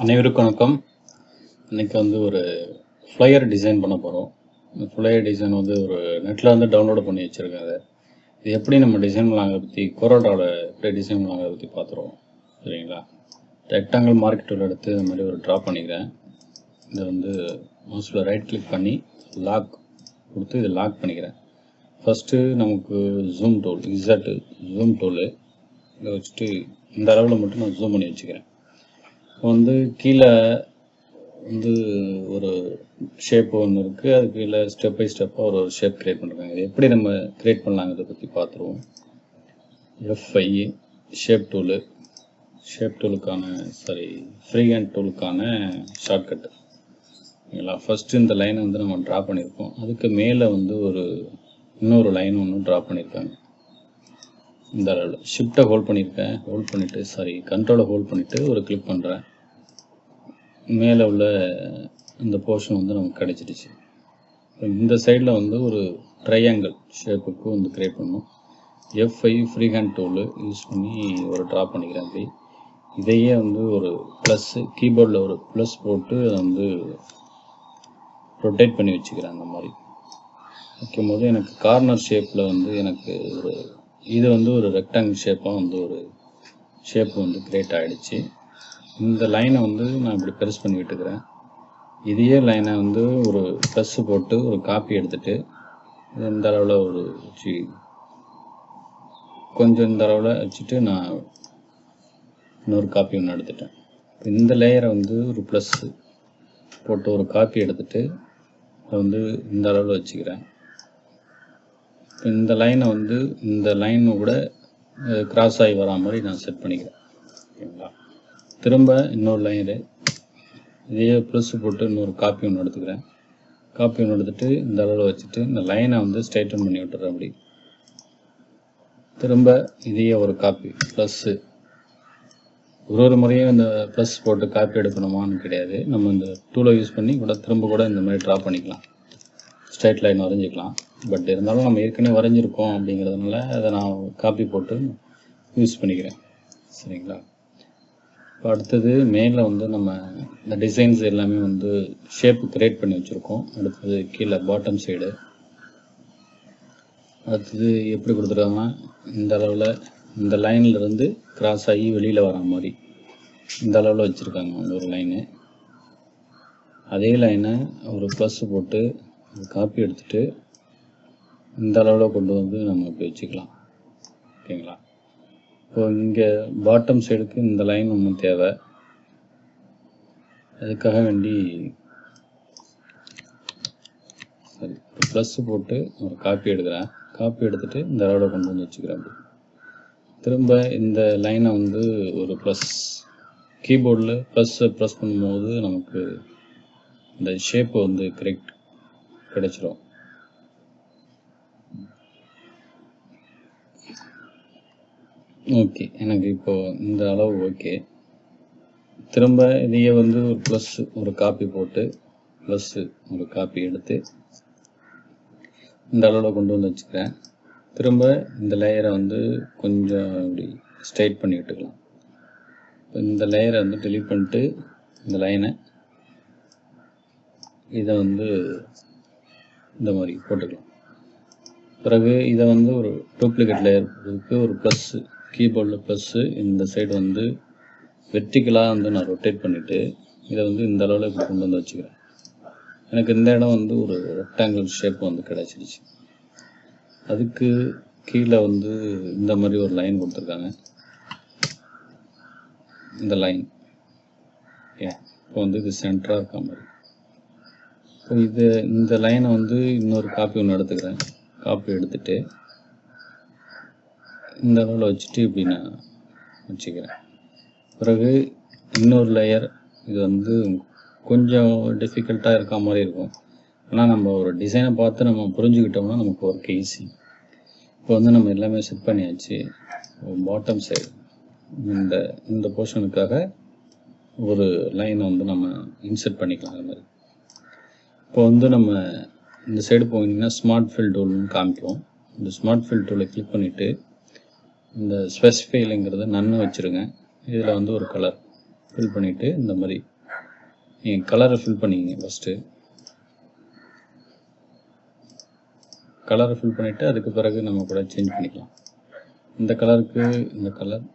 அனைவருக்கும் வணக்கம். இன்றைக்கி ஒரு ஃப்ளையர் டிசைன் பண்ண போகிறோம். இந்த ஃப்ளையர் டிசைன் ஒரு நெட்டில் டவுன்லோடு பண்ணி வச்சுருக்கேன். இது எப்படி நம்ம டிசைன் பண்ணலாங்கிறத பற்றி கொரோடாவில் எப்படி டிசைன் பண்ணலாங்கிறத பற்றி பார்த்துருவோம். சரிங்களா? ரெக்டாங்கிள் மார்க் டூல் எடுத்து இந்த மாதிரி ட்ரா பண்ணிக்கிறேன். இதை மவுஸில் ரைட் கிளிக் பண்ணி லாக் கொடுத்து இதை லாக் பண்ணிக்கிறேன். ஃபஸ்ட்டு நமக்கு ஜூம் டூல் ஜூம் டூலு இதை வச்சுட்டு இந்த அளவில் மட்டும் நான் ஜூம் பண்ணி வச்சுக்கிறேன். கீழே ஒரு ஷேப் ஒன்று இருக்குது. அது கீழே ஸ்டெப் பை ஸ்டெப்பாக ஒரு ஷேப் க்ரியேட் பண்ணுறாங்க. இது எப்படி நம்ம க்ரியேட் பண்ணலாங்கிறத பற்றி பார்த்துருவோம். F5 ஷேப் டூலுக்கான ஃப்ரீ ஹேண்ட் டூலுக்கான ஷார்ட்கட்டு. ஓகேங்களா? ஃபஸ்ட்டு இந்த லைனை நம்ம ட்ரா பண்ணியிருக்கோம். அதுக்கு மேலே இன்னொரு லைன் ஒன்று ட்ரா பண்ணியிருக்காங்க. இந்த அளவில் ஷிஃப்ட்டை ஹோல்ட் பண்ணிவிட்டு கண்ட்ரோலை ஹோல்ட் பண்ணிவிட்டு ஒரு கிளிக் பண்ணுறேன். மேலே உள்ள இந்த போர்ஷன் நமக்கு கிடச்சிடுச்சு. இந்த சைடில் ஒரு ட்ரையாங்கிள் ஷேப்புக்கு க்ரியேட் பண்ணணும். F5 free hand tool use பண்ணி ட்ரா பண்ணிக்கிறேன். அப்படி இதையே ஒரு ப்ளஸ்ஸு கீபோர்டில் ஒரு ப்ளஸ் போட்டு ரொட்டேட் பண்ணி வச்சுக்கிறேன். அந்த மாதிரி வைக்கும்போது எனக்கு கார்னர் ஷேப்பில் எனக்கு இது ஒரு ரெக்டாங்கிள் ஷேப்பாக ஒரு ஷேப்பு க்ரியேட் ஆகிடுச்சு. இந்த லைனை நான் இப்படி பெருசு பண்ணி விட்டுக்கிறேன். இதையே லைனை ஒரு ப்ளஸ்ஸு போட்டு ஒரு காப்பி எடுத்துகிட்டு இந்த அளவில் வச்சு கொஞ்சம் இந்த அளவில் வச்சுட்டு நான் இன்னொரு காப்பி ஒன்று எடுத்துட்டேன். இந்த லேயரை ஒரு ப்ளஸ்ஸு போட்டு ஒரு காப்பி எடுத்துகிட்டு அதை இந்த அளவில் வச்சுக்கிறேன். இந்த லைனை இந்த லைனை கூட கிராஸ் ஆகி வரா மாதிரி நான் செட் பண்ணிக்கிறேன். ஓகேங்களா? திரும்ப இன்னொரு லைனு இதையே ப்ளஸ் போட்டு இன்னொரு காப்பி ஒன்று எடுத்துக்கிறேன். காப்பி ஒன்று எடுத்துகிட்டு இந்த அளவில் வச்சுட்டு இந்த லைனை ஸ்ட்ரைட்டன் பண்ணி விட்டுறேன். அப்படி திரும்ப இதையே ஒரு காப்பி ப்ளஸ்ஸு ஒரு முறையும் இந்த ப்ளஸ் போட்டு காப்பி எடுக்கணுமான்னு கிடையாது. நம்ம இந்த டூலை யூஸ் பண்ணி திரும்ப இந்த மாதிரி ட்ரா பண்ணிக்கலாம். Straight line வரைஞ்சிக்கலாம். பட் இருந்தாலும் நம்ம ஏற்கனவே வரைஞ்சிருக்கோம் அப்படிங்கிறதுனால அதை நான் காப்பி போட்டு யூஸ் பண்ணிக்கிறேன். சரிங்களா? இப்போ அடுத்தது மேலே நம்ம இந்த டிசைன்ஸ் எல்லாமே ஷேப்பு க்ரியேட் பண்ணி வச்சுருக்கோம். அடுத்தது கீழே பாட்டம் சைடு அடுத்தது எப்படி கொடுத்துருக்காங்கன்னா இந்த அளவில் இந்த லைன்லேருந்து கிராஸ் ஆகி வெளியில் வர மாதிரி இந்த அளவில் வச்சுருக்காங்க ஒரு லைனு. அதே லைனை ஒரு ப்ளஸ் போட்டு காப்பி எடுத்துகிட்டு இந்த அளவில் கொண்டு நம்ம இப்போ வச்சுக்கலாம். ஓகேங்களா? இப்போ இங்கே பாட்டம் சைடுக்கு இந்த லைன் ஒன்று தேவை. அதுக்காக வேண்டி ப்ளஸ்ஸு போட்டு ஒரு காப்பி எடுக்கிறேன். காப்பி எடுத்துகிட்டு இந்த அளவில் கொண்டு வச்சுக்கிறேன். திரும்ப இந்த லைனை ஒரு ப்ளஸ் கீபோர்டில் ப்ளஸ் பண்ணும்போது நமக்கு இந்த ஷேப்பு கரெக்ட் கிடைச்சிரும். ஓகே, எனக்கு இப்போது இந்த அளவு ஓகே. திரும்ப இதையே ஒரு ப்ளஸ்ஸு ஒரு காப்பி போட்டு ப்ளஸ்ஸு ஒரு காப்பி எடுத்து இந்த அளவில் கொண்டு வச்சுக்கிறேன். திரும்ப இந்த லேயரை கொஞ்சம் இப்படி ஸ்ட்ரைட் பண்ணி விட்டுக்கலாம். இப்போ இந்த லேயரை டெலீட் பண்ணிட்டு இந்த லைனை இதை இந்த மாதிரி போட்டுக்கலாம். பிறகு இதை ஒரு டூப்ளிகேட் லேயர் போடுறதுக்கு ஒரு ப்ளஸ்ஸு கீபோர்டில் ப்ளஸ்ஸு இந்த சைடு வெர்டிக்கலாக நான் ரொட்டேட் பண்ணிவிட்டு இதை இந்த அளவில் இப்படி கொண்டு வச்சுக்கிறேன். எனக்கு இந்த இடம் ஒரு ரெக்டாங்கிள் ஷேப் கிடச்சிருச்சு. அதுக்கு கீழே இந்த மாதிரி ஒரு லைன் கொடுத்துருக்காங்க. இந்த லைன் இப்போ இது சென்டராக இருக்க மாதிரி. இப்போ இந்த லைனை இன்னொரு காப்பி ஒன்று எடுத்துக்கிறேன். காப்பி எடுத்துகிட்டு இந்த அளவில் வச்சுட்டு இப்படி நான் வச்சுக்கிறேன். பிறகு இன்னொரு லேயர் இது கொஞ்சம் டிஃபிகல்ட்டாக இருக்க மாதிரி இருக்கும். ஆனால் நம்ம ஒரு டிசைனை பார்த்து நம்ம புரிஞ்சுக்கிட்டோம்னா நமக்கு ஒர்க் ஈஸி. இப்போ நம்ம எல்லாமே செட் பண்ணியாச்சு. பாட்டம் சைடு இந்த போர்ஷனுக்காக ஒரு லைனை நம்ம இன்சர்ட் பண்ணிக்கலாம். அது மாதிரி இப்போ நம்ம இந்த சைடு போனீங்கன்னா ஸ்மார்ட் ஃபில் டூல்னு காமிக்கும். இந்த ஸ்மார்ட் ஃபில் டூலை கிளிக் பண்ணிவிட்டு இந்த ஸ்பெசிஃபைலுங்கிறத நன்னு வச்சுருங்க. இதில் ஒரு கலர் ஃபில் பண்ணிவிட்டு இந்த மாதிரி நீங்கள் கலரை ஃபில் பண்ணிங்க. ஃபஸ்ட்டு கலரை ஃபில் பண்ணிவிட்டு அதுக்கு பிறகு நம்ம கூட சேஞ்ச் பண்ணிக்கலாம். இந்த கலருக்கு இந்த கலர்,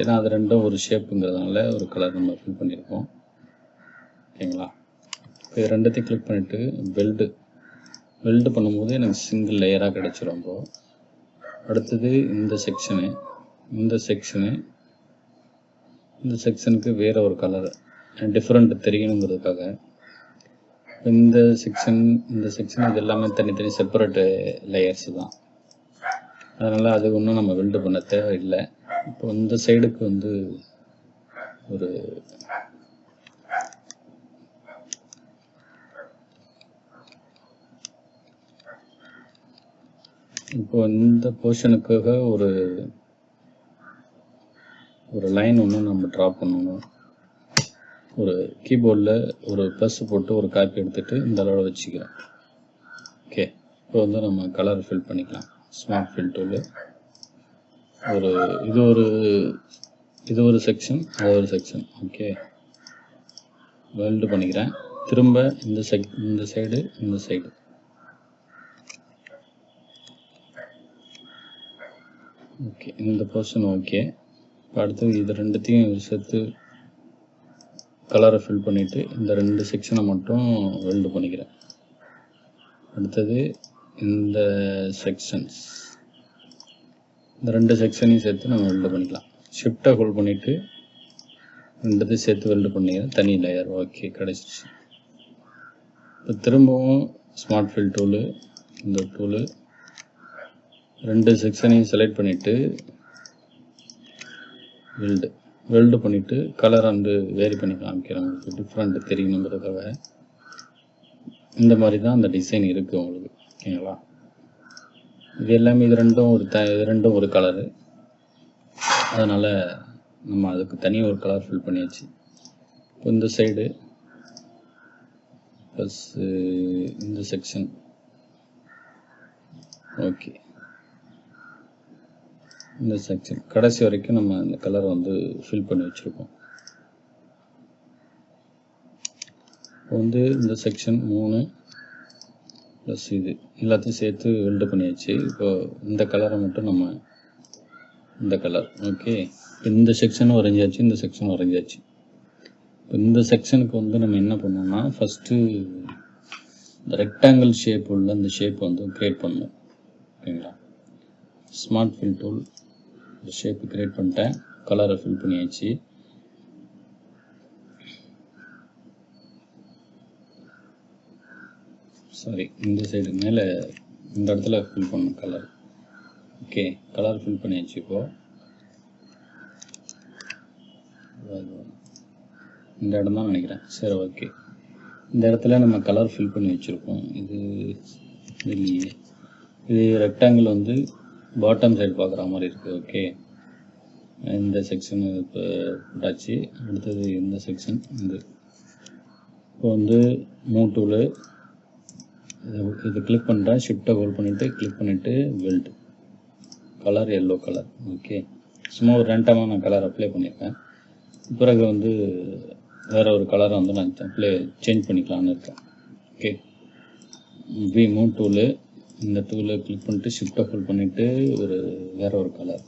ஏன்னா அது ரெண்டும் ஒரு ஷேப்புங்கிறதுனால ஒரு கலர் நம்ம ஃபில் பண்ணியிருக்கோம். ஓகேங்களா? இப்போ இது ரெண்டுத்தையும் கிளிக் பண்ணிவிட்டு வெல்டு பண்ணும்போது எனக்கு சிங்கிள் லேயராக கிடச்சிரும். அப்போது அடுத்தது இந்த செக்ஷனுக்கு வேறு ஒரு கலர் டிஃப்ரெண்ட் தெரியணுங்கிறதுக்காக இந்த செக்ஷன் இது எல்லாமே தனித்தனி செப்பரேட்டு லேயர்ஸ் தான். அதனால் அது ஒன்றும் நம்ம வெல்டு பண்ண தேவையில்லை. இப்போ இந்த சைடுக்கு வந்து ஒரு இப்போ இந்த போர்ஷனுக்காக ஒரு லைன் ஒன்று நம்ம ட்ரா பண்ணணும். ஒரு கீபோர்டில் ஒரு ப்ளஸ் போட்டு ஒரு காப்பி எடுத்துகிட்டு இந்த அளவில் வச்சுக்கிறோம். ஓகே, இப்போ வந்து நம்ம கலர் ஃபில் பண்ணிக்கலாம். ஸ்மார்ட் ஃபில் டூலு இது ஒரு செக்ஷன், அது ஒரு செக்ஷன். ஓகே, வெல்டு பண்ணிக்கிறேன். திரும்ப இந்த சைடு ஓகே, இந்த போர்ஷன் ஓகே. இப்போ அடுத்தது இது ரெண்டுத்தையும் சேர்த்து கலரை ஃபில் பண்ணிவிட்டு இந்த 2 செக்ஷனை மட்டும் வெல்டு பண்ணிக்கிறேன். அடுத்தது இந்த இந்த 2 செக்ஷனையும் சேர்த்து நம்ம வெல்டு பண்ணிக்கலாம். ஷிஃப்ட்டை ஹோல்ட் பண்ணிவிட்டு ரெண்டுத்தையும் சேர்த்து வெல்டு பண்ணிக்கிறேன். தனி லேயர். ஓகே, கிடச்சிச்சு. இப்போ திரும்பவும் ஸ்மார்ட் ஃபில் டூலு, இந்த டூலு 2 செக்ஷனையும் செலக்ட் பண்ணிவிட்டு வெல்டு பண்ணிவிட்டு கலர் வந்து வேரி பண்ணி காமிக்கிறேன். உங்களுக்கு டிஃப்ரெண்ட் தெரியணுங்கிறதுக்காக. இந்த மாதிரி தான் அந்த டிசைன் இருக்குது உங்களுக்கு. ஓகேங்களா? இது எல்லாமே இது ரெண்டும் ஒரு கலரு. அதனால் நம்ம அதுக்கு தனியாக ஒரு கலர் ஃபில் பண்ணியாச்சு. இப்போ இந்த சைடு ப்ளஸ் இந்த செக்ஷன். ஓகே, இந்த செக்ஷன் கடைசி வரைக்கும் நம்ம இந்த கலர் வந்து ஃபில் பண்ணி வச்சுருக்கோம். இப்போ வந்து இந்த செக்ஷன் 3 ப்ளஸ் இது எல்லாத்தையும் சேர்த்து வெல்டு பண்ணியாச்சு. இப்போ இந்த கலரை மட்டும் நம்ம இந்த கலர். ஓகே, இந்த செக்ஷனும் வரைஞ்சாச்சு, இந்த செக்ஷனும் வரைஞ்சாச்சு. இப்போ இந்த செக்ஷனுக்கு வந்து நம்ம என்ன பண்ணோம்னா ஃபஸ்ட்டு இந்த ரெக்டாங்கிள் ஷேப் உள்ள இந்த ஷேப் வந்து க்ரியேட் பண்ணணும். ஓகேங்களா? Smart fill tool shape create பண்ணிட்டேன். கலரை ஃபில் பண்ணியாச்சு. சாரி, இந்த சைடு மேலே இந்த இடத்துல ஃபில் பண்ணணும் கலர். ஓகே, கலர் ஃபில் பண்ணியாச்சு. இப்போது இந்த இடம் தான் நினைக்கிறேன். சரி, ஓகே. இந்த இடத்துல நம்ம கலர் ஃபில் பண்ணி வச்சுருக்கோம். இது ரெக்டாங்கிள் வந்து பாட்டம் சைடு பார்க்குற மாதிரி இருக்குது. ஓகே, இந்த செக்ஷன் இப்போ போட்டாச்சு. அடுத்தது இந்த செக்ஷன் இப்போ வந்து மூவ் டூலு இது கிளிக் பண்ணுறேன். ஷிஃப்ட்டை ஹோல்ட் பண்ணிவிட்டு கிளிக் பண்ணிவிட்டு weld colour yellow colour. Okay, சும்மா ஒரு ரெண்டாக நான் கலர் அப்ளை பண்ணியிருக்கேன். பிறகு வந்து வேறு ஒரு கலரை வந்து நான் சேஞ்ச் பண்ணிக்கலான்னு இருக்கேன். ஓகே, மூவ் டூலு இந்த டூலை கிளிக் பண்ணிட்டு ஷிஃப்ட்டை ஹோல்ட் பண்ணிவிட்டு வேறு ஒரு கலர்.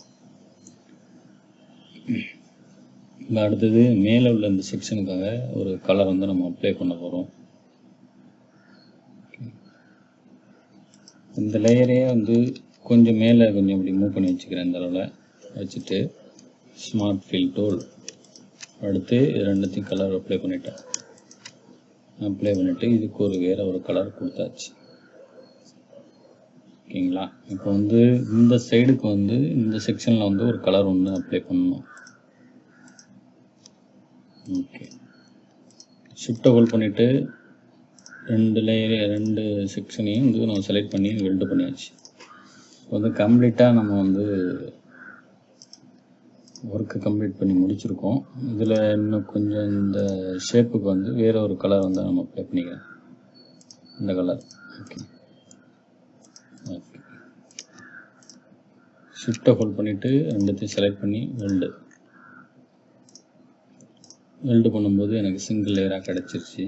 அடுத்தது மேலே உள்ள இந்த செக்ஷனுக்காக ஒரு கலர் வந்து நம்ம அப்ளை பண்ண போகிறோம். இந்த லேயரே வந்து கொஞ்சம் மேலே கொஞ்சம் இப்படி மூவ் பண்ணி வச்சுக்கிறேன். இந்த அளவில் வச்சுட்டு ஸ்மார்ட் ஃபில் டூல் அடுத்து இது ரெண்டுத்தையும் கலர் அப்ளை பண்ணிவிட்டு இதுக்கு வேறு ஒரு கலர் கொடுத்தாச்சு. ஓகேங்களா? இப்போ வந்து இந்த சைடுக்கு வந்து இந்த செக்ஷனில் வந்து ஒரு கலர் ஒன்று அப்ளை பண்ணணும். ஓகே, ஷிஃப்ட்டை ஹோல்ட் பண்ணிவிட்டு ரெண்டு செக்ஷனையும் வந்து நம்ம செலக்ட் பண்ணி வெல்டு பண்ணியாச்சு. இப்போ வந்து கம்ப்ளீட்டாக நம்ம வந்து ஒர்க்கு கம்ப்ளீட் பண்ணி முடிச்சிருக்கோம். இதில் இன்னும் கொஞ்சம் இந்த ஷேப்புக்கு வந்து வேறு ஒரு கலர் வந்து நம்ம அப்ளை பண்ணிக்கிறேன். இந்த கலர். ஓகே, ஷிஃப்ட்டை ஹோல்ட் பண்ணிவிட்டு ரெண்டுத்தையும் செலக்ட் பண்ணி வெல்டு வெல்டு பண்ணும்போது எனக்கு சிங்கிள் லேயராக கிடச்சிருச்சு.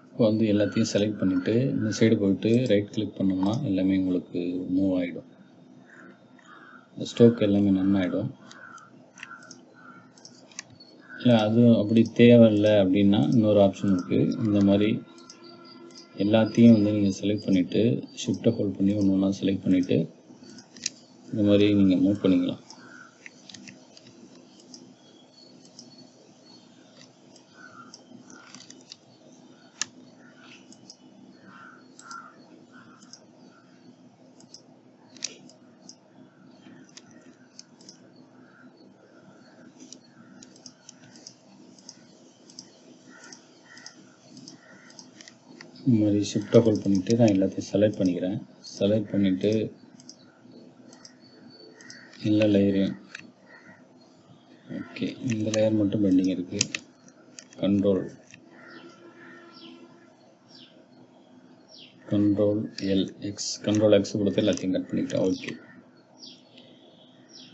இப்போ வந்து எல்லாத்தையும் செலக்ட் பண்ணிவிட்டு இந்த சைடு போயிட்டு ரைட் கிளிக் பண்ணோம்னா எல்லாமே உங்களுக்கு மூவ் ஆகிடும். ஸ்டோக் எல்லாமே நன்னாயிடும். இல்லை அது அப்படி தேவையில்லை அப்படின்னா இன்னொரு ஆப்ஷன் இருக்குது. இந்த மாதிரி எல்லாத்தையும் வந்து நீங்கள் செலக்ட் பண்ணிவிட்டு ஷிஃப்ட்டை ஹோல்ட் பண்ணி ஒன்று ஒன்றா செலக்ட் பண்ணிவிட்டு இந்த மாதிரி நீங்கள் மூவ் பண்ணிக்கலாம். இந்த மாதிரி ஷிஃப்ட்டை ஹோல்ட் பண்ணிவிட்டு நான் எல்லாத்தையும் செலக்ட் பண்ணிக்கிறேன். செலக்ட் பண்ணிவிட்டு எல்லா லேயரையும் ஓகே, இந்த லேயர் மட்டும் பெண்டிங் இருக்குது. கண்ட்ரோல் கண்ட்ரோல் எக்ஸ் கொடுத்து எல்லாத்தையும் கட் பண்ணிக்கிட்டேன். ஓகே,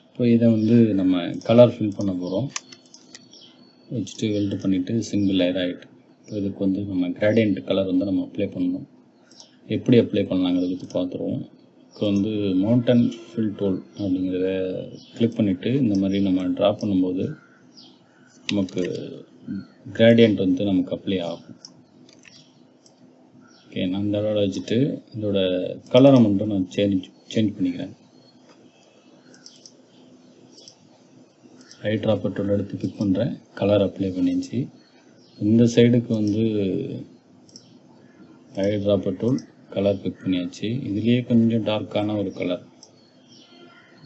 இப்போ இதை வந்து நம்ம கலர் ஃபில் பண்ண போகிறோம். வச்சுட்டு வெல்டு பண்ணிவிட்டு சிங்கிள் லேயர் ஆகிட்டு இப்போ இதுக்கு வந்து நம்ம கிராடியன்ட் கலர் வந்து நம்ம அப்ளை பண்ணணும். எப்படி அப்ளை பண்ணலாங்கிறத பற்றி பார்த்துருவோம். இப்போ வந்து மவுண்டன் ஃபில் டூல் அப்படிங்கிறத கிளிக் பண்ணிவிட்டு இந்த மாதிரி நம்ம ட்ரா பண்ணும்போது நமக்கு கிராடியன்ட் வந்து நமக்கு அப்ளை ஆகும். ஓகே, நான் இந்த அளவில் வச்சுட்டு இதோட கலரை மட்டும் நான் சேஞ்ச் பண்ணிக்கிறேன். ரைட் ட்ராப்பர் டூல் எடுத்து பிக் பண்ணுறேன். கலர் அப்ளை பண்ணிச்சு. இந்த சைடுக்கு வந்து right dropper tool colour pick பண்ணியாச்சு. இதுலேயே கொஞ்சம் டார்க்கான ஒரு கலர்,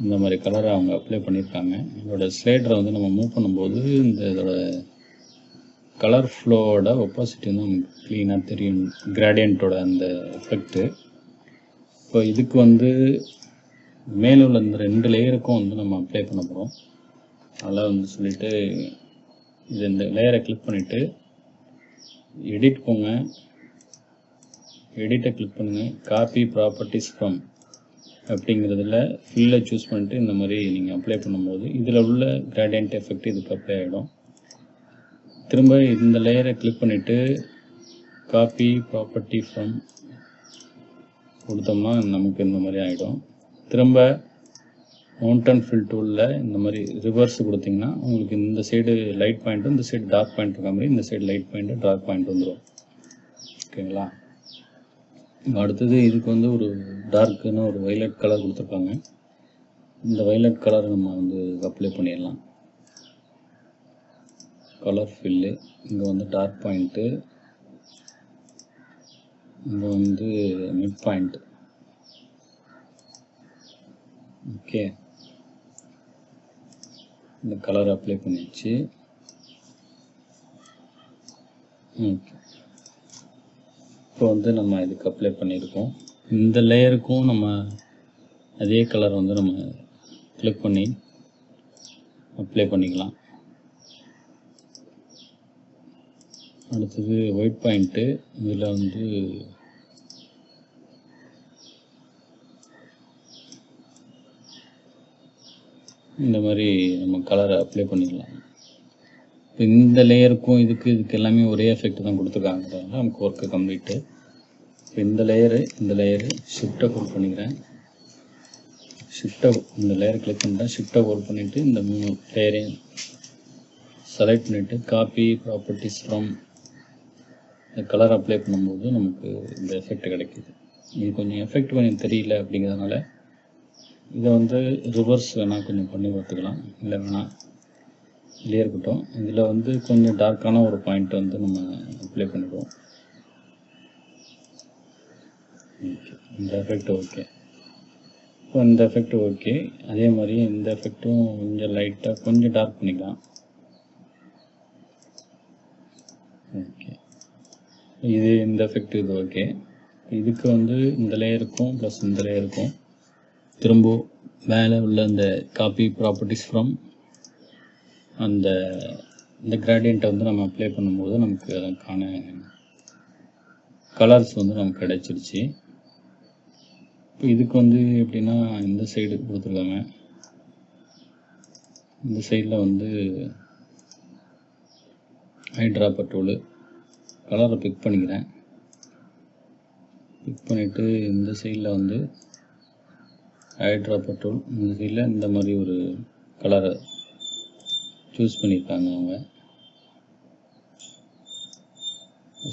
இந்த மாதிரி கலரை அவங்க அப்ளை பண்ணியிருக்காங்க. இதோட ஸ்லைடரை வந்து நம்ம மூவ் பண்ணும்போது இதோட கலர் ஃப்ளோவோட ஒப்பாசிட்டி வந்து நமக்கு க்ளீனாக தெரியும், கிராடியன்ட்டோட அந்த எஃபெக்ட்டு. இப்போ இதுக்கு வந்து மேலே உள்ள இந்த 2 லேயருக்கும் வந்து நம்ம அப்ளை பண்ண போகிறோம். அதெல்லாம் வந்து சொல்லிவிட்டு இந்த லேயரை கிளிக் பண்ணிவிட்டு எடிட் போங்க, எடிட்டை கிளிக் பண்ணுங்கள். காப்பி ப்ராப்பர்ட்டிஸ் ஃப்ரம் அப்படிங்கிறதுல ஃபில்லை சூஸ் பண்ணிட்டு இந்த மாதிரி நீங்கள் அப்ளை பண்ணும்போது இதில் உள்ள கிராடியன்ட் எஃபெக்ட் இதுக்கு அப்ளை ஆகிடும். திரும்ப இந்த லேயரை கிளிக் பண்ணிவிட்டு காப்பி ப்ராப்பர்ட்டி ஃப்ரம் கொடுத்தோம்னா நமக்கு இந்த மாதிரி ஆகிடும். திரும்ப மவுண்டன் ஃபில் டூலில் இந்த மாதிரி ரிவர்ஸ் கொடுத்திங்கன்னா உங்களுக்கு இந்த சைடு லைட் பாயிண்ட்டும் இந்த சைடு டார்க் பாயிண்ட் இருக்க மாதிரி இந்த side light point dark point வந்துடும். ஓகேங்களா? அடுத்தது இதுக்கு வந்து ஒரு டார்க்குன்னு ஒரு வைலட் கலர் கொடுத்துருக்காங்க. இந்த வைலட் கலர் நம்ம வந்து அப்ளை பண்ணிடலாம். கலர் ஃபில்லு இங்கே வந்து டார்க் பாயிண்ட்டு, இங்கே வந்து மிட் பாயிண்ட். ஓகே, இந்த கலர் அப்ளை பண்ணிடுச்சு. ஓகே, இப்போ வந்து நம்ம இதுக்கு அப்ளை பண்ணியிருக்கோம். இந்த லேயருக்கும் நம்ம அதே கலர் வந்து நம்ம கிளிக் பண்ணி அப்ளை பண்ணிக்கலாம். அடுத்தது ஒயிட் பாயிண்ட்டு, இதில் வந்து இந்த மாதிரி நம்ம கலரை அப்ளை பண்ணிக்கலாம். இப்போ இந்த லேயருக்கும் இதுக்கு எல்லாமே ஒரே எஃபெக்ட் தான் கொடுத்துருக்காங்க. நமக்கு ஒர்க்கு கம்ப்ளீட்டு. இப்போ இந்த லேயரு ஷிஃப்ட்டை ஹோல்ட் பண்ணிக்கிறேன். இந்த லேயர் கிளிக் பண்ணிட்டேன். ஷிஃப்ட்டை ஹோல்ட் பண்ணிவிட்டு இந்த 3 லேயரையும் செலக்ட் பண்ணிவிட்டு காப்பி ப்ராப்பர்ட்டிஸ் ஃப்ரம் இந்த கலர் அப்ளை பண்ணும்போது நமக்கு இந்த எஃபெக்ட் கிடைக்கிது. இது கொஞ்சம் எஃபெக்ட் கொஞ்சம் தெரியல அப்படிங்கிறதுனால இதை வந்து ரிவர்ஸ் வேணால் கொஞ்சம் பண்ணி பார்த்துக்கலாம், இல்லை வேணால் இல்லையே இருக்கட்டும். இதில் வந்து கொஞ்சம் டார்க்கான ஒரு பாயிண்ட் வந்து நம்ம அப்ளை பண்ணிடுவோம். ஓகே, இந்த எஃபெக்ட் ஓகே. இப்போ இந்த எஃபெக்ட் ஓகே. அதே மாதிரி இந்த எஃபெக்ட்டும் கொஞ்சம் லைட்டாக கொஞ்சம் டார்க் பண்ணிக்கலாம். ஓகே, இது இந்த எஃபெக்ட் இது ஓகே. இதுக்கு வந்து இந்த லேயருக்கும் ப்ளஸ் இந்த லேயருக்கும் திரும்ப மேலே உள்ள இந்த காப்பி ப்ராப்பர்ட்டிஸ் ஃப்ரம் இந்த கிராடியண்ட்டை வந்து நம்ம அப்ளை பண்ணும்போது நமக்கு அதுக்கான கலர்ஸ் வந்து நமக்கு கிடைச்சிருச்சு. இப்போ இதுக்கு வந்து எப்படின்னா இந்த சைடு கொடுத்துருக்காங்க. இந்த சைடில் வந்து ஐட்ராப்பர் டூலு கலரை பிக் பண்ணிக்கிறேன். பிக் பண்ணிவிட்டு இந்த சைடில் வந்து ஐட்ராப்பர் டூல், இந்த சைடில் இந்த மாதிரி ஒரு கலரை சூஸ் பண்ணியிருக்காங்க அவங்க.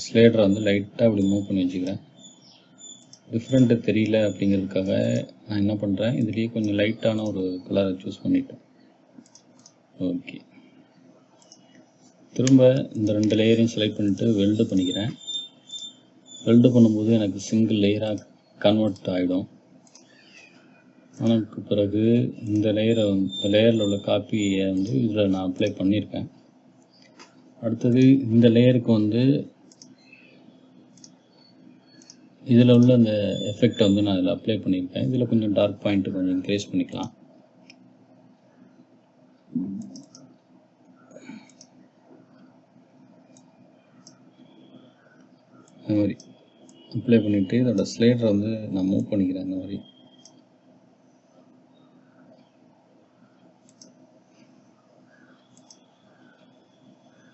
ஸ்லேடரை வந்து லைட்டாக அப்படி மூவ் பண்ணி வச்சுக்கிறேன். டிஃப்ரெண்ட்டு தெரியல அப்படிங்கிறதுக்காக நான் என்ன பண்ணுறேன், இதுலேயே கொஞ்சம் லைட்டான ஒரு கலரை சூஸ் பண்ணிட்டேன். ஓகே, திரும்ப இந்த 2 லேயரையும் செலக்ட் பண்ணிவிட்டு வெல்டு பண்ணிக்கிறேன். வெல்டு பண்ணும்போது எனக்கு சிங்கிள் லேயராக கன்வெர்ட் ஆகிடும். அதுக்கு பிறகு இந்த லேயரில் உள்ள காப்பியை வந்து இதில் நான் அப்ளை பண்ணியிருக்கேன். அடுத்தது இந்த லேயருக்கு வந்து இதில் உள்ள அந்த எஃபெக்டை வந்து நான் இதில் அப்ளை பண்ணியிருக்கேன். இதில் கொஞ்சம் டார்க் பாயிண்ட்டு கொஞ்சம் இன்க்ரீஸ் பண்ணிக்கலாம். இந்த மாதிரி அப்ளை பண்ணிவிட்டு இதோட ஸ்லைடரை வந்து நான் மூவ் பண்ணிக்கிறேன். இந்த மாதிரி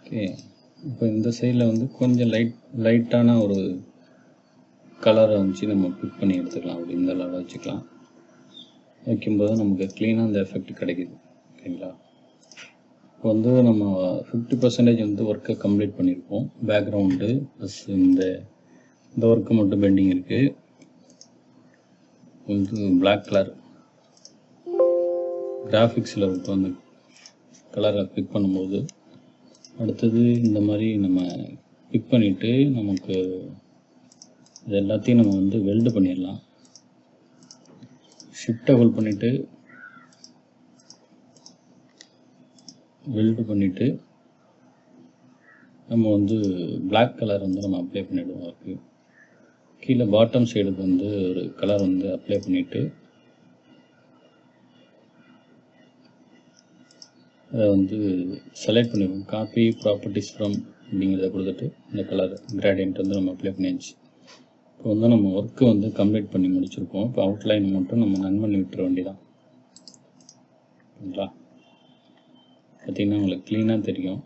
ஓகே. இப்போ இந்த சைடில் வந்து கொஞ்சம் லைட்டான ஒரு கலரை வச்சு நம்ம பிக் பண்ணி எடுத்துக்கலாம். அப்படி இந்த லெவலில் வச்சுக்கலாம். வைக்கும்போது நமக்கு க்ளீனாக அந்த எஃபெக்ட் கிடைக்குது. ஓகேங்களா? இப்போ வந்து நம்ம 50% வந்து ஒர்க்கை கம்ப்ளீட் பண்ணியிருக்கோம். பேக்ரவுண்டு ப்ளஸ் இந்த ஒர்க்கு மட்டும் பெண்டிங் இருக்குது. வந்து பிளாக் கலர் கிராஃபிக்ஸில் வந்து கலரை பிக் பண்ணும்போது அடுத்தது இந்த மாதிரி நம்ம பிக் பண்ணிவிட்டு நமக்கு இது எல்லாத்தையும் நம்ம வந்து வெல்டு பண்ணிடலாம். ஷிஃப்ட்டை ஹோல்ட் பண்ணிவிட்டு வெல்டு பண்ணிவிட்டு நம்ம வந்து பிளாக் கலர் வந்து நம்ம அப்ளை பண்ணிவிடுவோம். அதுக்கு கீழே பாட்டம் சைடுக்கு வந்து ஒரு கலர் வந்து அப்ளை பண்ணிவிட்டு அதை வந்து செலக்ட் பண்ணிடுவோம். காப்பி ப்ராப்பர்ட்டிஸ் ஃப்ரம் அப்படிங்கிறத கொடுத்துட்டு இந்த கலர் கிரேடியன்ட் வந்து நம்ம அப்ளை பண்ணியாச்சு. இப்போ வந்து நம்ம ஒர்க்கு வந்து கம்ப்ளீட் பண்ணி முடிச்சிருக்கோம். இப்போ அவுட்லைன் மட்டும் நம்ம ரன் பண்ணி விட்டுற வேண்டியதான். ஓகேங்களா? பார்த்திங்கன்னா உங்களுக்கு க்ளீனாக தெரியும்.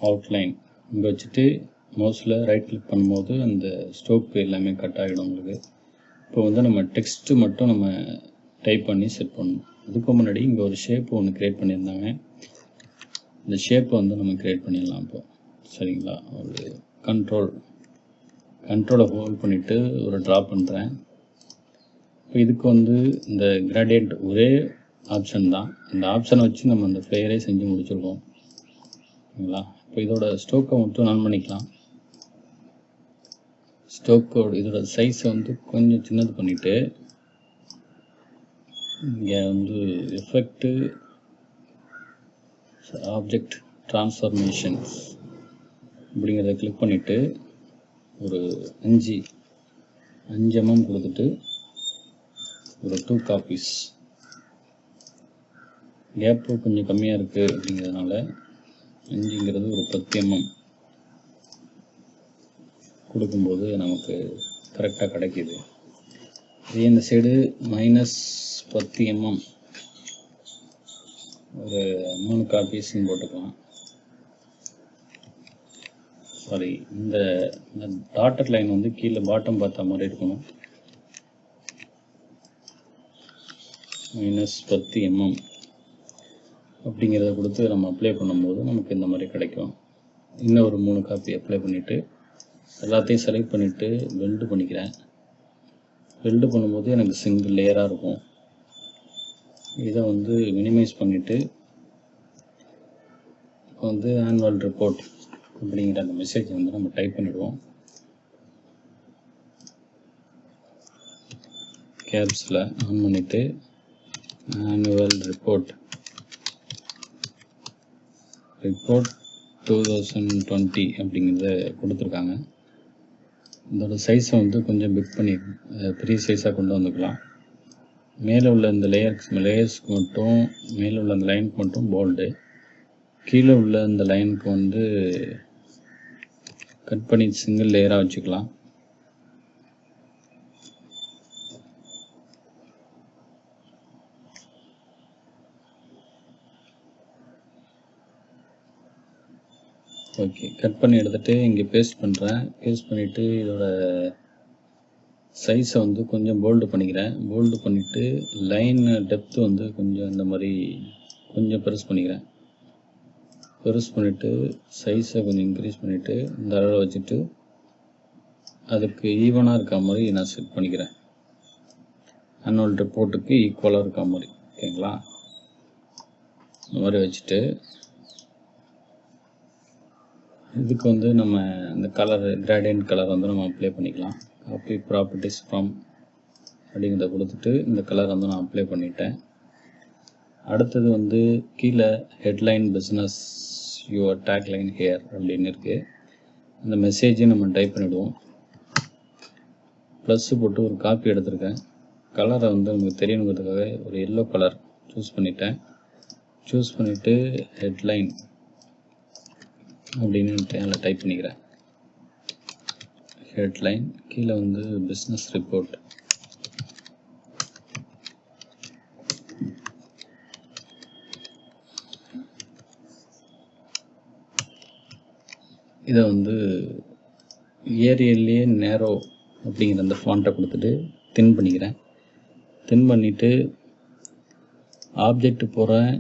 அவுட்லைன் இங்கே வச்சுட்டு மவுஸில் ரைட் கிளிக் பண்ணும்போது அந்த ஸ்ட்ரோக் எல்லாமே கட் ஆகிடும் உங்களுக்கு. இப்போ வந்து நம்ம டெக்ஸ்ட்டு மட்டும் நம்ம டைப் பண்ணி செட் பண்ணணும். அதுக்கு முன்னாடி இங்கே ஒரு ஷேப் ஒன்று க்ரியேட் பண்ணியிருந்தாங்க. இந்த ஷேப்பை வந்து நம்ம க்ரியேட் பண்ணிடலாம். இப்போ சரிங்களா? ஒரு கண்ட்ரோலை ஹோல்ட் பண்ணிவிட்டு ஒரு ட்ரா பண்ணுறேன். இப்போ இதுக்கு வந்து இந்த கிராடியன்ட் ஒரே ஆப்ஷன் தான். இந்த ஆப்ஷனை வச்சு நம்ம அந்த ஃப்ளேயரே செஞ்சு முடிச்சிருக்கோம். ஓகேங்களா? இப்போ இதோட ஸ்ட்ரோக்கை மட்டும் ரன் பண்ணிக்கலாம். ஸ்ட்ரோக்கோட இதோட சைஸை வந்து கொஞ்சம் சின்னது பண்ணிவிட்டு இங்கே வந்து எஃபெக்ட்டு ஆப்ஜெக்ட் ட்ரான்ஸ்ஃபர்மேஷன்ஸ் அப்படிங்கிறத கிளிக் பண்ணிவிட்டு ஒரு 5 mm கொடுத்துட்டு ஒரு 2 காப்பீஸ். கேப்பு கொஞ்சம் கம்மியாக இருக்குது அப்படிங்கிறதுனால 5ங்கிறது ஒரு 10 mm கொடுக்கும்போது நமக்கு கரெக்டாக கிடைக்கிது. இதே இந்த சைடு -10 mm ஒரு 3 காப்பீஸ்ன்னு போட்டுக்கலாம். சாரி, இந்த டாட்டட் லைன் வந்து கீழே பாட்டம் பார்த்த மாதிரி இருக்கணும். -10 mm அப்படிங்கிறத கொடுத்து நம்ம அப்ளை பண்ணும்போது நமக்கு இந்த மாதிரி கிடைக்கும். இன்னும் ஒரு 3 காப்பி அப்ளை பண்ணிவிட்டு எல்லாத்தையும் செலக்ட் பண்ணிவிட்டு வெல்டு பண்ணிக்கிறேன். வெல்டு பண்ணும்போது எனக்கு சிங்கிள் லேயராக இருக்கும். இதை வந்து மினிமைஸ் பண்ணிவிட்டு வந்து ஆனுவல் ரிப்போர்ட் அப்படிங்கிற அந்த மெசேஜ் வந்து நம்ம டைப் பண்ணிவிடுவோம். கேப்ஸில் ஆன் பண்ணிவிட்டு ஆனுவல் ரிப்போர்ட் 2020 அப்படிங்கிறத கொடுத்துருக்காங்க. இதோட சைஸை வந்து கொஞ்சம் பிக் பண்ணி பெரிய சைஸாக கொண்டு வந்துக்கலாம். மேலே உள்ள இந்த லேயர்ஸ்க்கு மட்டும் மேலே உள்ள அந்த லைனுக்கு மட்டும் போல்டு, கீழே உள்ள இந்த லைனுக்கு வந்து கட் பண்ணி சிங்கிள் லேயராக வச்சுக்கலாம். ஓகே, கட் பண்ணி எடுத்துகிட்டு இங்கே பேஸ்ட் பண்ணுறேன். பேஸ்ட் பண்ணிவிட்டு இதோட சைஸை வந்து கொஞ்சம் போல்டு பண்ணிக்கிறேன். போல்டு பண்ணிவிட்டு லைன் டெப்த்து வந்து கொஞ்சம் இந்த மாதிரி கொஞ்சம் பெருசு பண்ணிக்கிறேன். பெருசு பண்ணிவிட்டு சைஸை கொஞ்சம் இன்க்ரீஸ் பண்ணிவிட்டு இந்த அளவில் வச்சுட்டு அதுக்கு ஈவனாக இருக்க மாதிரி நான் செட் பண்ணிக்கிறேன். ஆனுவல் ரிப்போர்ட்டுக்கு ஈக்குவலாக இருக்க மாதிரி. ஓகேங்களா? இந்த மாதிரி வச்சுட்டு இதுக்கு வந்து நம்ம இந்த கலர் கிரேடியன்ட் கலர் வந்து நம்ம அப்ளை பண்ணிக்கலாம். காப்பி ப்ராப்பர்ட்டிஸ் ஃப்ரம் அப்படிங்கிறத கொடுத்துட்டு இந்த கலர் வந்து நான் அப்ளை பண்ணிட்டேன். அடுத்தது வந்து கீழே headline business your tagline here அப்படின்னு இருக்குது. அந்த மெசேஜை நம்ம டைப் பண்ணிவிடுவோம். ப்ளஸ்ஸு போட்டு ஒரு காப்பி எடுத்திருக்கேன். கலரை வந்து நமக்கு தெரியணுங்கிறதுக்காக ஒரு எல்லோ கலர் சூஸ் பண்ணிட்டேன். சூஸ் பண்ணிவிட்டு ஹெட்லைன் அப்படின்னு அதில் டைப் பண்ணிக்கிறேன். ஹெட்லைன் கீழே வந்து பிஸ்னஸ் ரிப்போர்ட். இதை வந்து ஏரியல்லையே நேரோ அப்படிங்கிற அந்த ஃபாண்ட்டை கொடுத்துட்டு தின் பண்ணிக்கிறேன். தின் பண்ணிவிட்டு ஆப்ஜெக்ட் போகிறேன்.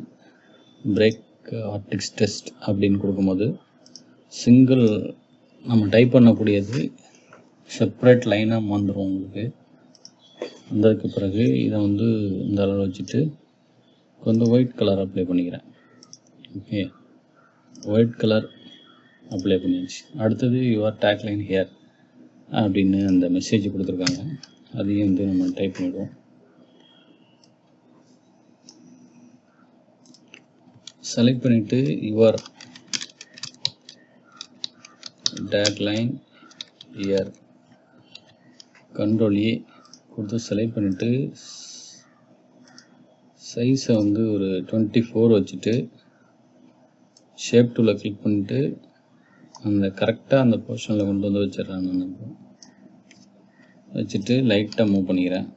பிரேக் ஆர்டிக்ஸ் டெஸ்ட் அப்படின்னு கொடுக்கும்போது சிங்கிள் நம்ம டைப் பண்ணக்கூடியது செப்பரேட் லைனாக வந்துடும் உங்களுக்கு. வந்ததுக்கு பிறகு இதை வந்து இந்த அளவு வச்சுட்டு கொஞ்சம் ஒயிட் கலர் அப்ளை பண்ணிக்கிறேன். ஓகே, ஒயிட் கலர் அப்ளை பண்ணிடுச்சு. அடுத்தது யுவர் டேக்லைன் ஹியர் அப்படின்னு அந்த மெசேஜ் கொடுத்துருக்காங்க. அதையும் வந்து நம்ம டைப் பண்ணிவிடுவோம். செலக்ட் பண்ணிவிட்டு யுவர் டேக்லைன் ஹியர் கண்ட்ரோல் ஏ கொடுத்து செலக்ட் பண்ணிவிட்டு சைஸை வந்து ஒரு 24 வச்சுட்டு ஷேப் டூவில் கிளிக் பண்ணிவிட்டு அந்த கரெக்டாக அந்த பொசிஷனில் கொண்டு வந்து வச்சிடறேன். நான் வச்சுட்டு லைட்டாக மூவ் பண்ணிக்கிறேன்.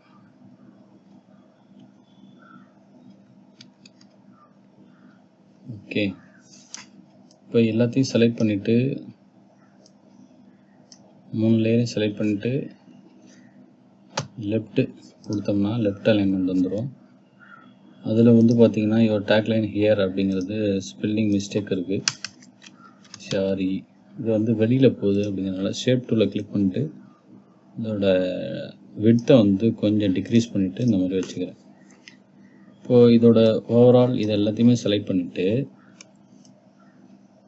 ஓகே, இப்போ எல்லாத்தையும் செலக்ட் பண்ணிவிட்டு 3 லேயரையும் செலக்ட் பண்ணிவிட்டு லெஃப்ட்டு கொடுத்தோம்னா லெஃப்ட் அலைன்மெண்ட் வந்துடும். அதில் வந்து பார்த்திங்கன்னா யுவர் டேக்லைன் ஹியர் அப்படிங்கிறது ஸ்பெல்லிங் மிஸ்டேக் இருக்குது. சாரி, இது வந்து வெளியில் போகுது அப்படிங்கிறதுனால ஷேப் டூவில் கிளிக் பண்ணிட்டு இதோட விட்த்தை வந்து கொஞ்சம் டிக்ரீஸ் பண்ணிவிட்டு இந்த மாதிரி வச்சுக்கிறேன். இப்போது இதோட ஓவரால் இது எல்லாத்தையுமே செலக்ட் பண்ணிவிட்டு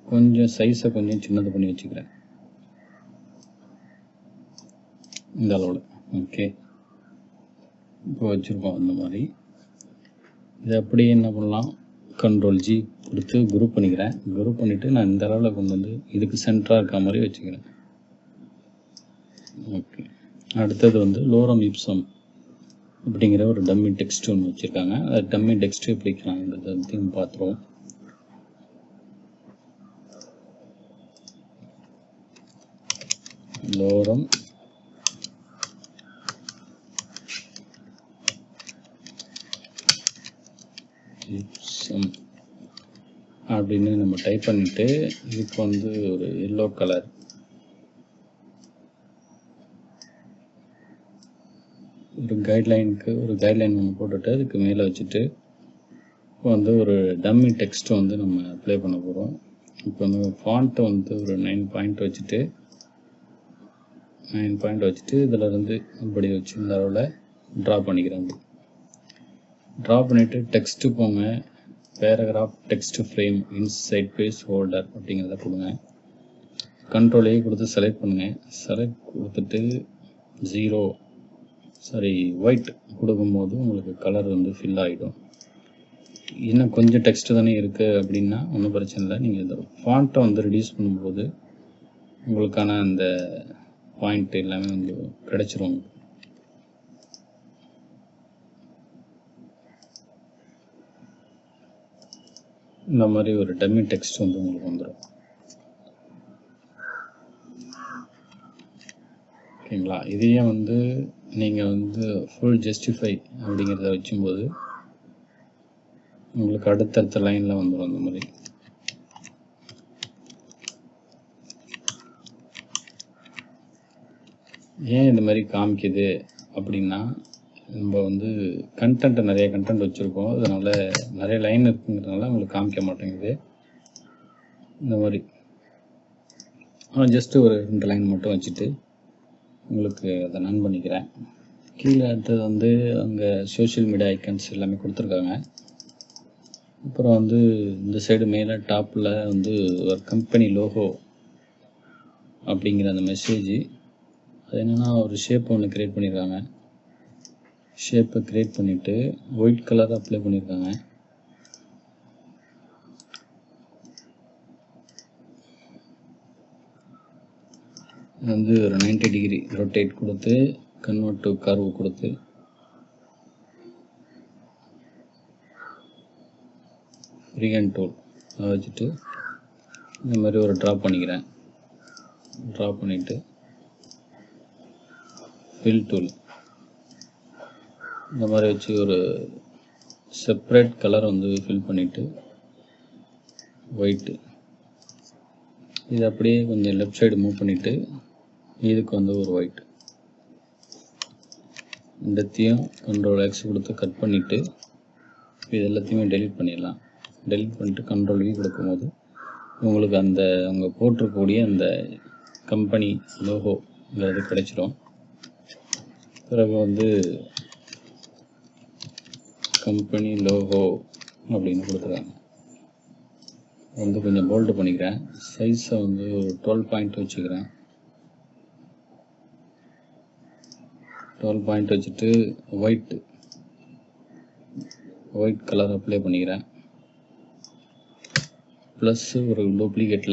கொஞ்சம் சைஸை கொஞ்சம் சின்னது பண்ணி வச்சுக்கிறேன் இந்த அளவில். ஓகே, இப்போ வச்சுருக்கோம் அந்த மாதிரி. இதை அப்படியே என்ன பண்ணலாம், கண்ட்ரோல் ஜி கொடுத்து குரூப் பண்ணிக்கிறேன். குரூப் பண்ணிவிட்டு நான் இந்த அளவில் கொண்டு வந்து இதுக்கு சென்டராக இருக்க மாதிரி வச்சுக்கிறேன். ஓகே, அடுத்தது வந்து லோரம் இப்சம் அப்படிங்கிற ஒரு டம்மி டெக்ஸ்ட் ஒன்று வச்சுருக்காங்க. அது டம்மி டெக்ஸ்ட் எப்படி வைக்கலாங்கிறத பற்றி பார்த்துருவோம். லோரம் இப்சம் அப்படின்னு நம்ம டைப் பண்ணிவிட்டு இதுக்கு வந்து ஒரு எல்லோ கலர் ஒரு கைட்லைன் ஒன்று போட்டுட்டு அதுக்கு மேலே வச்சுட்டு இப்போ வந்து ஒரு டம்மி டெக்ஸ்ட் வந்து நம்ம அப்ளை பண்ண போகிறோம். இப்போ வந்து ஃபாண்ட்டை வந்து ஒரு 9 பாயிண்ட் வச்சுட்டு இதில் இருந்து இப்படி வச்சு இந்த அளவில் ட்ரா பண்ணிக்கிறேன். ட்ரா பண்ணிவிட்டு டெக்ஸ்ட்டு போங்க, paragraph text frame inside page holder அப்படிங்கிறத கொடுங்க. கண்ட்ரோலே கொடுத்து செலக்ட் பண்ணுங்கள். செலக்ட் கொடுத்துட்டு ஒயிட் கொடுக்கும்போது உங்களுக்கு கலர் வந்து ஃபில் ஆகிடும். இன்னும் கொஞ்சம் டெக்ஸ்ட்டு தானே இருக்குது அப்படின்னா ஒன்றும் பிரச்சனை இல்லை. நீங்கள் இந்த ஃபாண்ட்டை வந்து ரெடியூஸ் பண்ணும்போது உங்களுக்கான அந்த பாயிண்ட் எல்லாமே வந்து கிடச்சிரும். இந்த மாதிரி ஒரு டம்மி டெக்ஸ்ட் வந்து உங்களுக்கு வந்துடும். ஓகேங்களா? இதையே வந்து நீங்கள் வந்து ஃபுல் ஜஸ்டிஃபை அப்படிங்கிறத வச்சும்போது உங்களுக்கு அடுத்தடுத்த லைனில் வந்துடும். அந்த மாதிரி ஏன் இந்த மாதிரி காமிக்குது அப்படின்னா, நம்ம வந்து நிறைய கண்டென்ட் வச்சுருக்கோம். அதனால் நிறைய லைன் இருக்குங்கிறதுனால உங்களுக்கு காமிக்க மாட்டேங்குது. இந்த மாதிரி ஜஸ்ட்டு ஒரு 2 லைன் மட்டும் வச்சுட்டு உங்களுக்கு அதை நான் பண்ணிக்கிறேன். கீழே அடுத்தது வந்து அங்கே சோஷியல் மீடியா ஐக்கன்ஸ் எல்லாமே கொடுத்துருக்காங்க. அப்புறம் வந்து இந்த சைடு மேலே டாப்பில் வந்து ஒரு கம்பெனி லோகோ அப்படிங்கிற அந்த மெசேஜ். அது என்னென்னா ஒரு ஷேப் ஒன்று க்ரியேட் பண்ணியிருக்காங்க. ஷேப்பை க்ரியேட் பண்ணிவிட்டு ஒயிட் கலர் அப்ளை பண்ணியிருக்காங்க. வந்து ஒரு 90 டிகிரி ரொட்டேட் கொடுத்து கன்வெர்ட் டு கர்வ் கொடுத்து ஃப்ரீஹேண்ட் டூல் அதை வச்சுட்டு இந்த மாதிரி ஒரு ட்ரா பண்ணிக்கிறேன். ட்ரா பண்ணிவிட்டு ஃபில் டூல் இந்த மாதிரி வச்சு ஒரு செப்ரேட் கலர் வந்து ஃபில் பண்ணிவிட்டு ஒயிட்டு இது அப்படியே கொஞ்சம் லெஃப்ட் சைடு மூவ் பண்ணிவிட்டு இதுக்கு வந்து ஒரு ஒயிட் ரெண்டுத்தையும் கண்ட்ரோல் எக்ஸ் கொடுத்து கட் பண்ணிவிட்டு இது எல்லாத்தையுமே டெலீட் பண்ணிடலாம். டெலீட் பண்ணிட்டு கண்ட்ரோல் வி கொடுக்கும்போது உங்களுக்கு அந்த அவங்க போட்டிருக்கக்கூடிய அந்த கம்பெனி லோகோங்கிறது கிடைச்சிடும். பிறகு வந்து கம்பெனி லோகோ அப்படின்னு கொடுத்துருக்காங்க. வந்து கொஞ்சம் போல்டு பண்ணிக்கிறேன். சைஸை வந்து ஒரு 12 பாயிண்ட் வச்சுக்கிறேன். 12 பாயிண்ட் வச்சுட்டு ஒயிட் கலர் அப்ளை பண்ணிக்கிறேன். ப்ளஸ் ஒரு டூப்ளிகேட்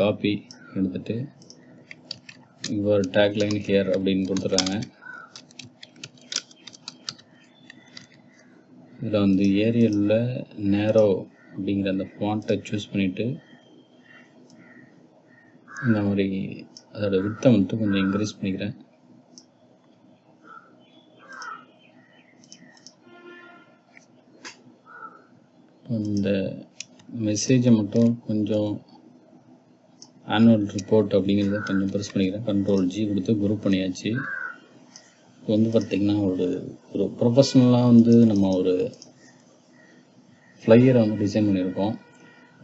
காப்பி எடுத்துட்டு யுவர் டேக்லைன் ஹியர் அப்படின்னு கொடுத்துட்றாங்க. இதில் வந்து ஏரியலில் நேரோ அப்படிங்கிற அந்த ஃபாண்ட்டை சூஸ் பண்ணிவிட்டு இந்த மாதிரி அதோட விட்த்தை மட்டும் கொஞ்சம் இன்க்ரீஸ் பண்ணிக்கிறேன். இந்த மெசேஜை மட்டும் கொஞ்சம் ஆனுவல் ரிப்போர்ட் அப்படிங்கிறத கொஞ்சம் ப்ரெஸ் பண்ணிக்கிறேன். கண்ட்ரோல் ஜி கொடுத்து குரூப் பண்ணியாச்சு. இப்போ வந்து பார்த்திங்கன்னா ஒரு ப்ரொஃபஷ்னலாக வந்து நம்ம ஒரு ஃப்ளையரை வந்து டிசைன் பண்ணியிருக்கோம்.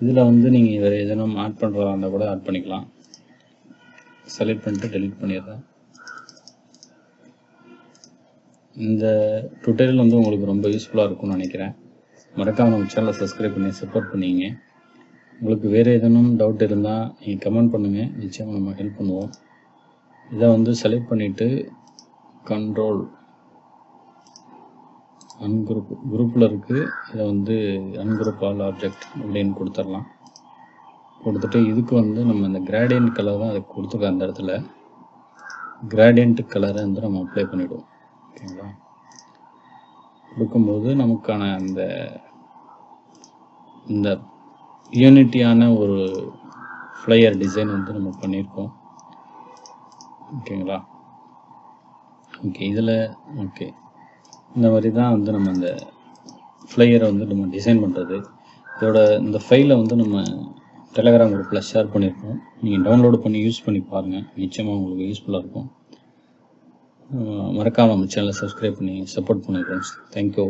இதில் வந்து நீங்கள் வேறு எதனா ஆட் பண்ணுறதா இருந்தால் கூட ஆட் பண்ணிக்கலாம். செலக்ட் பண்ணிட்டு டெலீட் பண்ணிடுறேன். இந்த டுட்டோரியல் வந்து உங்களுக்கு ரொம்ப யூஸ்ஃபுல்லாக இருக்கும்னு நினைக்கிறேன். மறக்காமல் நம்ம சேனலை சப்ஸ்கிரைப் பண்ணி சப்போர்ட் பண்ணிங்க. உங்களுக்கு வேறு எதனும் டவுட் இருந்தால் நீங்கள் கமெண்ட் பண்ணுங்கள். நிச்சயமாக நம்ம ஹெல்ப் பண்ணுவோம். இதை வந்து செலக்ட் பண்ணிவிட்டு கண்ட்ரோல் குரூப்பில் இருக்குது. இதை வந்து அன்குரூப் ஆல் ஆப்ஜெக்ட் அப்படின்னு கொடுத்துடலாம். கொடுத்துட்டு இதுக்கு வந்து நம்ம இந்த கிரேடியன்ட் கலர் தான் அதுக்கு கொடுத்துருக்க அந்த இடத்துல கிரேடியன்ட் கலரை வந்து நம்ம அப்ளை பண்ணிவிடுவோம். ஓகேங்களா? கொடுக்கும்போது நமக்கான இந்த யூனிட்டியான ஒரு ஃப்ளையர் டிசைன் வந்து நம்ம பண்ணியிருக்கோம். ஓகேங்களா? ஓகே, இதில் இந்த மாதிரி தான் வந்து நம்ம இந்த ஃப்ளையரை வந்து நம்ம டிசைன் பண்ணுறது. இதோட இந்த ஃபைலை வந்து நம்ம டெலகிராம் குரூப்பில் ஷேர் பண்ணியிருக்கோம். நீங்கள் டவுன்லோடு பண்ணி யூஸ் பண்ணி பாருங்கள். நிச்சயமாக உங்களுக்கு யூஸ்ஃபுல்லாக இருக்கும். மறக்காமல் நம்ம சேனலை சப்ஸ்கிரைப் பண்ணி சப்போர்ட் பண்ணுங்கள் ஃப்ரெண்ட்ஸ். தேங்க்யூ.